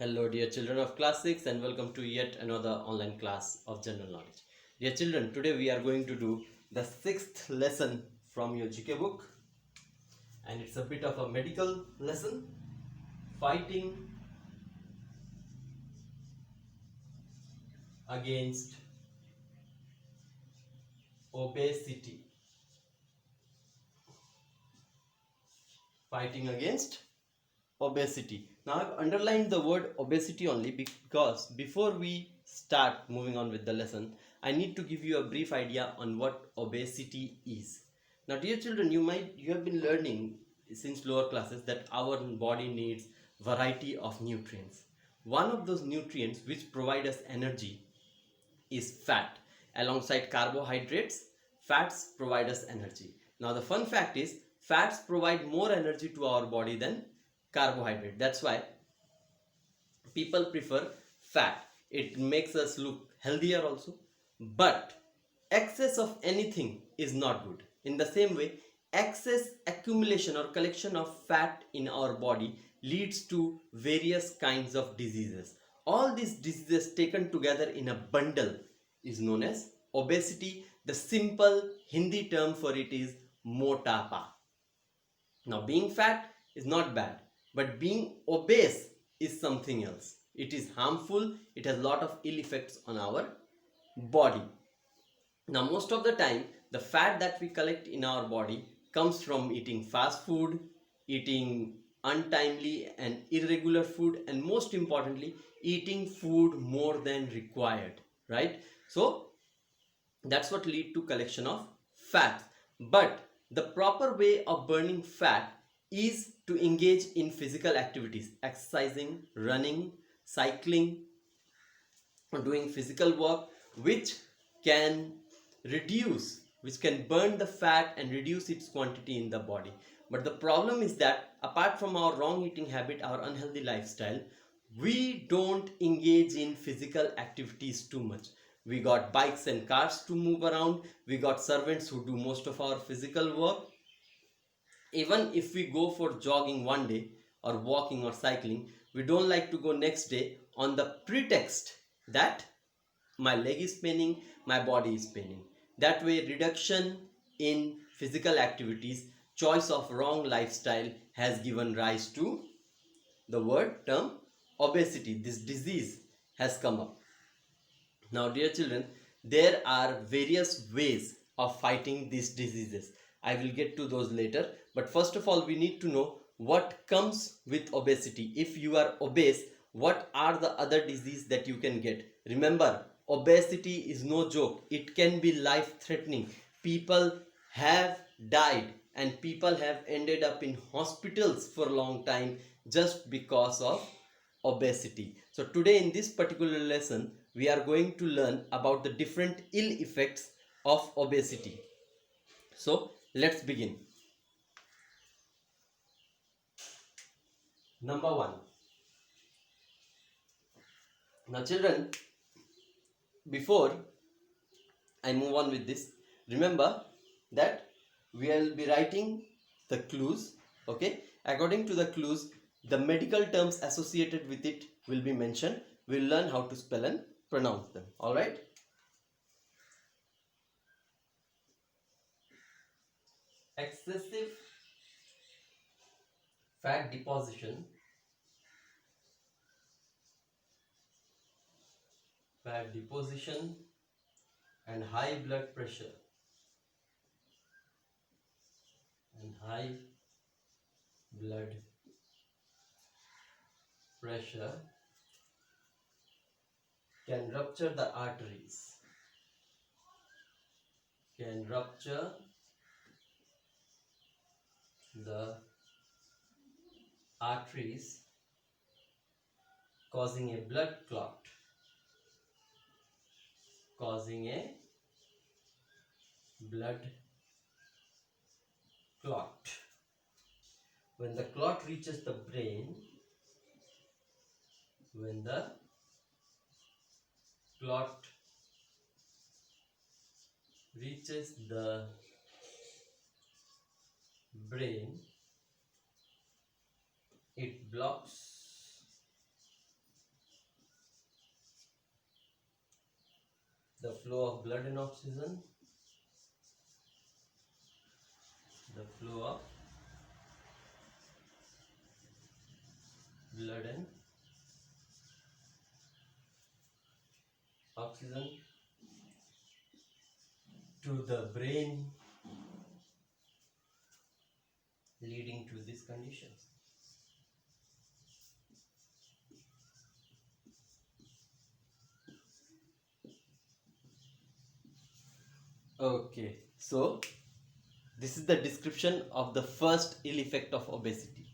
Hello dear children of class 6 and welcome to yet another online class of general knowledge. Dear children, today we are going to do the 6th lesson from your GK book, and it's a bit of a medical lesson, fighting against obesity. Fighting against obesity. Now I've underlined the word obesity only because before we start moving on with the lesson, I need to give you a brief idea on what obesity is. Now dear children, you have been learning since lower classes that our body needs variety of nutrients. One of those nutrients which provide us energy is fat. Alongside carbohydrates, fats provide us energy. Now the fun fact is fats provide more energy to our body than carbohydrate. That's why people prefer fat. It makes us look healthier also. But excess of anything is not good. In the same way, excess accumulation or collection of fat in our body leads to various kinds of diseases. All these diseases taken together in a bundle is known as obesity. The simple Hindi term for it is motapa. Now being fat is not bad, but being obese is something else. It is harmful. It has a lot of ill effects on our body. Now most of the time the fat that we collect in our body comes from eating fast food, eating untimely and irregular food, and most importantly eating food more than required, right? So that's what lead to collection of fat. But the proper way of burning fat is to engage in physical activities, exercising, running, cycling, or doing physical work, which can which can burn the fat and reduce its quantity in the body. But the problem is that apart from our wrong eating habit, our unhealthy lifestyle, we don't engage in physical activities too much. We got bikes and cars to move around. We got servants who do most of our physical work. Even if we go for jogging one day or walking or cycling, we don't like to go next day on the pretext that my leg is paining, my body is paining. That way, reduction in physical activities, choice of wrong lifestyle has given rise to the word term obesity. This disease has come up. Now dear children, there are various ways of fighting these diseases. I will get to those later, but first of all we need to know what comes with obesity. If you are obese, what are the other diseases that you can get? Remember, obesity is no joke. It can be life threatening. People have died and people have ended up in hospitals for a long time just because of obesity. So today in this particular lesson we are going to learn about the different ill effects of obesity. So let's begin. Number one. Now children, before I move on with this, remember that we will be writing the clues. Okay, according to the clues, the medical terms associated with it will be mentioned. We'll learn how to spell and pronounce them. All right. Excessive fat deposition, and high blood pressure and high blood pressure can rupture the arteries, can rupture the arteries, causing a blood clot, causing a blood clot. When the clot reaches the brain, when the clot reaches the brain, it blocks the flow of blood and oxygen, the flow of blood and oxygen to the brain, leading to these conditions. Okay, so this is the description of the first ill effect of obesity.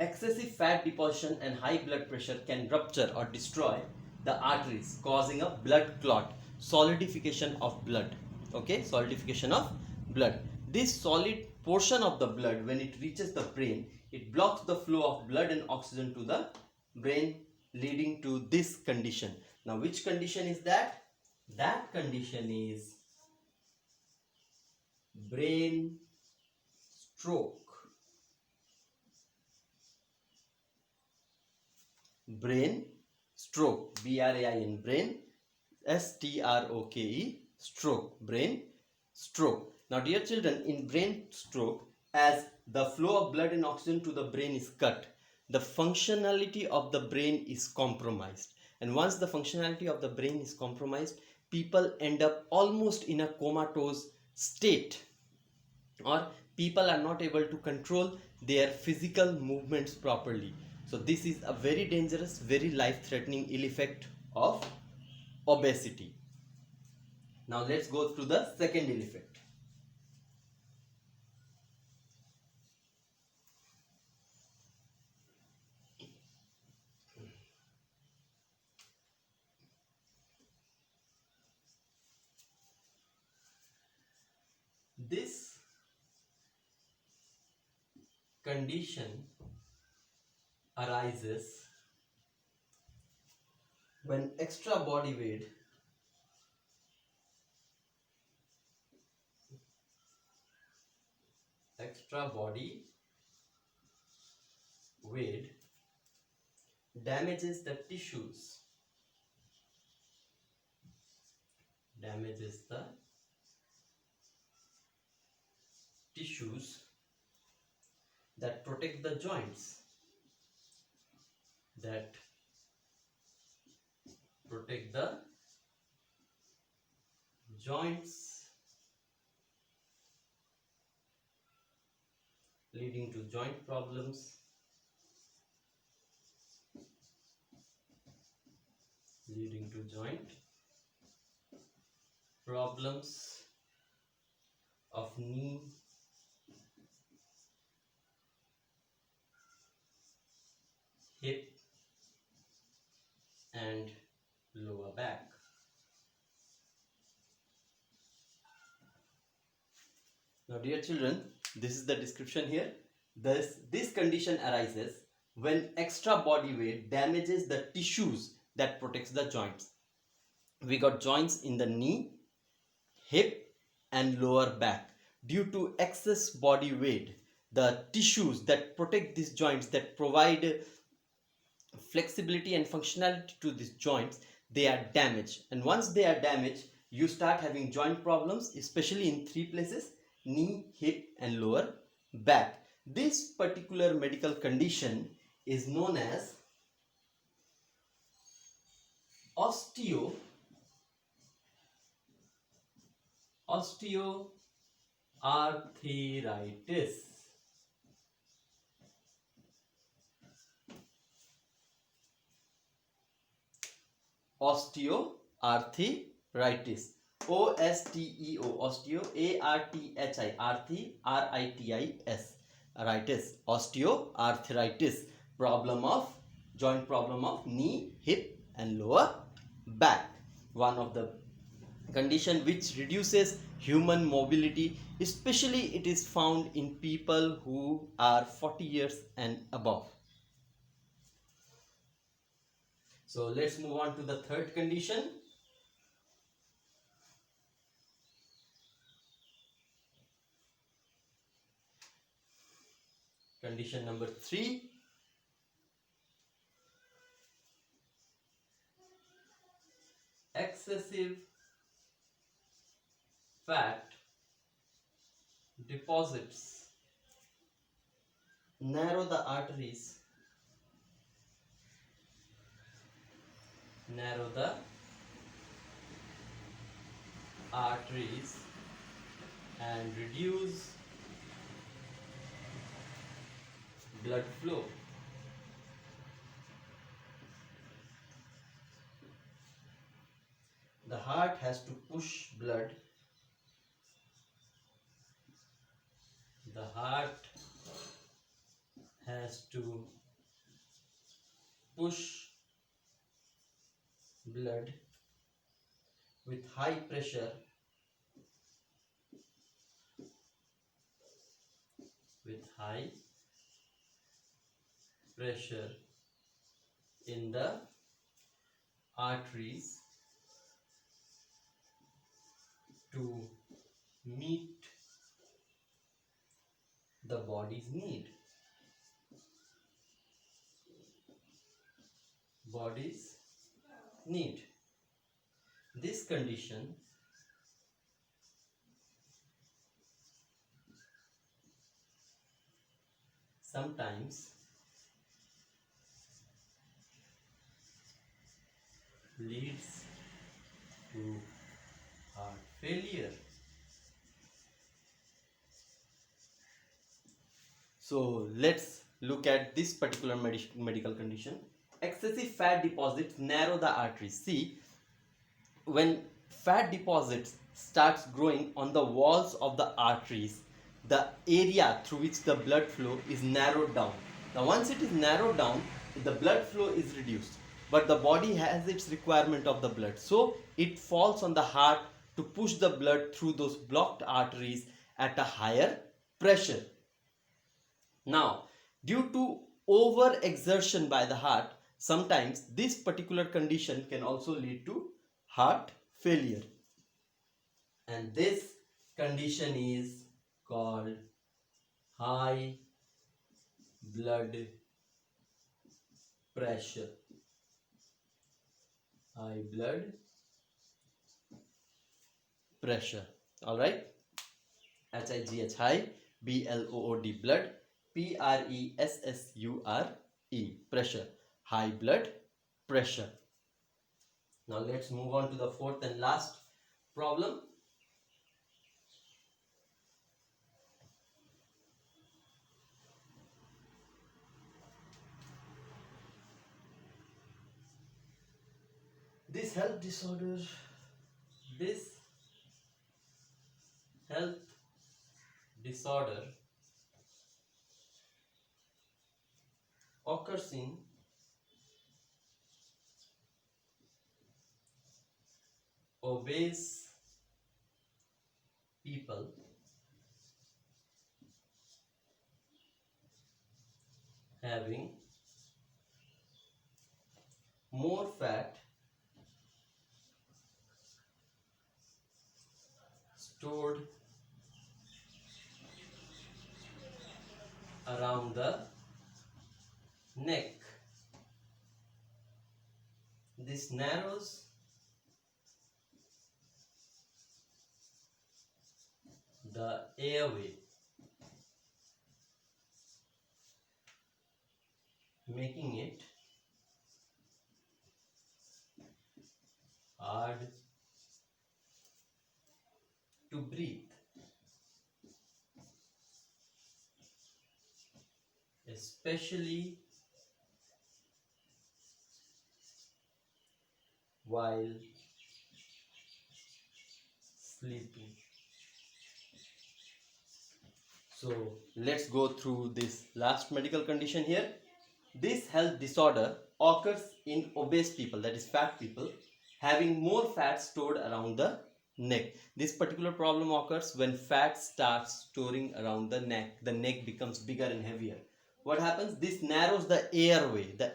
Excessive fat deposition and high blood pressure can rupture or destroy the arteries, causing a blood clot, solidification of blood. Okay, solidification of blood. This solid portion of the blood, when it reaches the brain, it blocks the flow of blood and oxygen to the brain, leading to this condition. Now, which condition is that? That condition is brain stroke. Brain stroke, BRAIN, brain, STROKE, stroke, brain stroke. Now dear children, in brain stroke, as the flow of blood and oxygen to the brain is cut, the functionality of the brain is compromised. And once the functionality of the brain is compromised, people end up almost in a comatose state, or people are not able to control their physical movements properly. So this is a very dangerous, very life-threatening ill effect of obesity. Now let's go through the second ill effect. This condition arises when extra body weight damages the tissues, that protect the joints, leading to joint problems, of knee, hip and lower back. Now dear children, this is the description here. This condition arises when extra body weight damages the tissues that protects the joints. We got joints in the knee, hip and lower back. Due to excess body weight, the tissues that protect these joints, that provide flexibility and functionality to these joints, they are damaged. And once they are damaged, you start having joint problems, especially in three places: knee, hip and lower back. This particular medical condition is known as osteoarthritis. Osteoarthritis. OSTEO, osteo, ARTHI, RITIS, arthritis, osteoarthritis, joint problem of knee, hip and lower back. One of the condition which reduces human mobility, especially it is found in people who are 40 years and above. So let's move on to the third condition. Condition number 3. Excessive deposits narrow the arteries, and reduce blood flow. The heart has to push blood. The heart has to push blood with high pressure in the arteries to meet the body's need. This condition sometimes leads to heart failure. So let's look at this particular medical condition. Excessive fat deposits narrow the arteries. See, when fat deposits starts growing on the walls of the arteries, the area through which the blood flow is narrowed down. Now once it is narrowed down, the blood flow is reduced, but the body has its requirement of the blood, so it falls on the heart to push the blood through those blocked arteries at a higher pressure. Now, due to overexertion by the heart, sometimes this particular condition can also lead to heart failure. And this condition is called high blood pressure. High blood pressure. All right. HIGH, high, BLOOD, blood, PRESSURE, pressure, high blood pressure. Now let's move on to the fourth and last problem. This health disorder occurs in obese people having more fat stored around the neck. This narrows the airway, making it hard to breathe, especially while sleeping. So let's go through this last medical condition here. This health disorder occurs in obese people, that is fat people, having more fat stored around the neck. This particular problem occurs when fat starts storing around the neck. The neck becomes bigger and heavier. What happens? This narrows the airway. The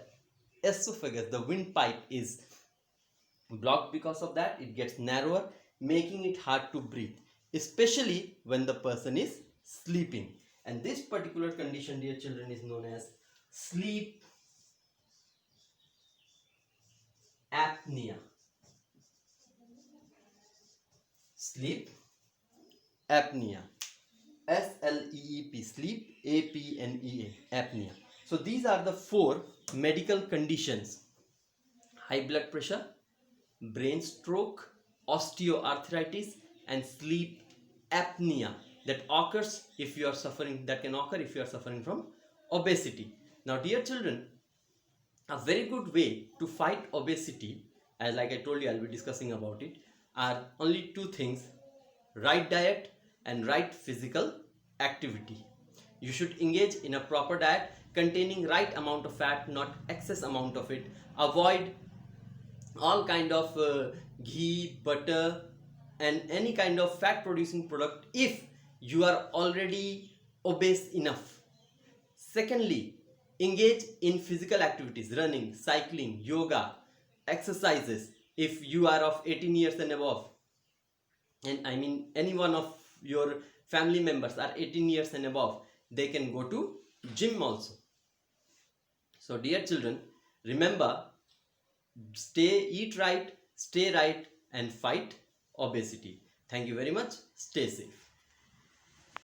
esophagus, the windpipe, is blocked. Because of that, it gets narrower, making it hard to breathe, especially when the person is sleeping. And this particular condition, dear children, is known as sleep apnea. Sleep apnea. S-L-E-E-P, sleep, A-P-N-E-A, apnea. So these are the 4 medical conditions: high blood pressure, brain stroke, osteoarthritis, and sleep apnea that occurs if you are suffering, that can occur if you are suffering from obesity. Now dear children, a very good way to fight obesity, as like I told you I'll be discussing about it, are only 2 things: right diet and right physical activity. You should engage in a proper diet containing right amount of fat, not excess amount of it. Avoid all kind of ghee, butter, and any kind of fat producing product if you are already obese enough. Secondly, engage in physical activities: running, cycling, yoga, exercises. If you are of 18 years and above, and I mean any one of your family members are 18 years and above, they can go to gym also. So dear children, remember, eat right, stay right, and fight obesity. Thank you very much. Stay safe.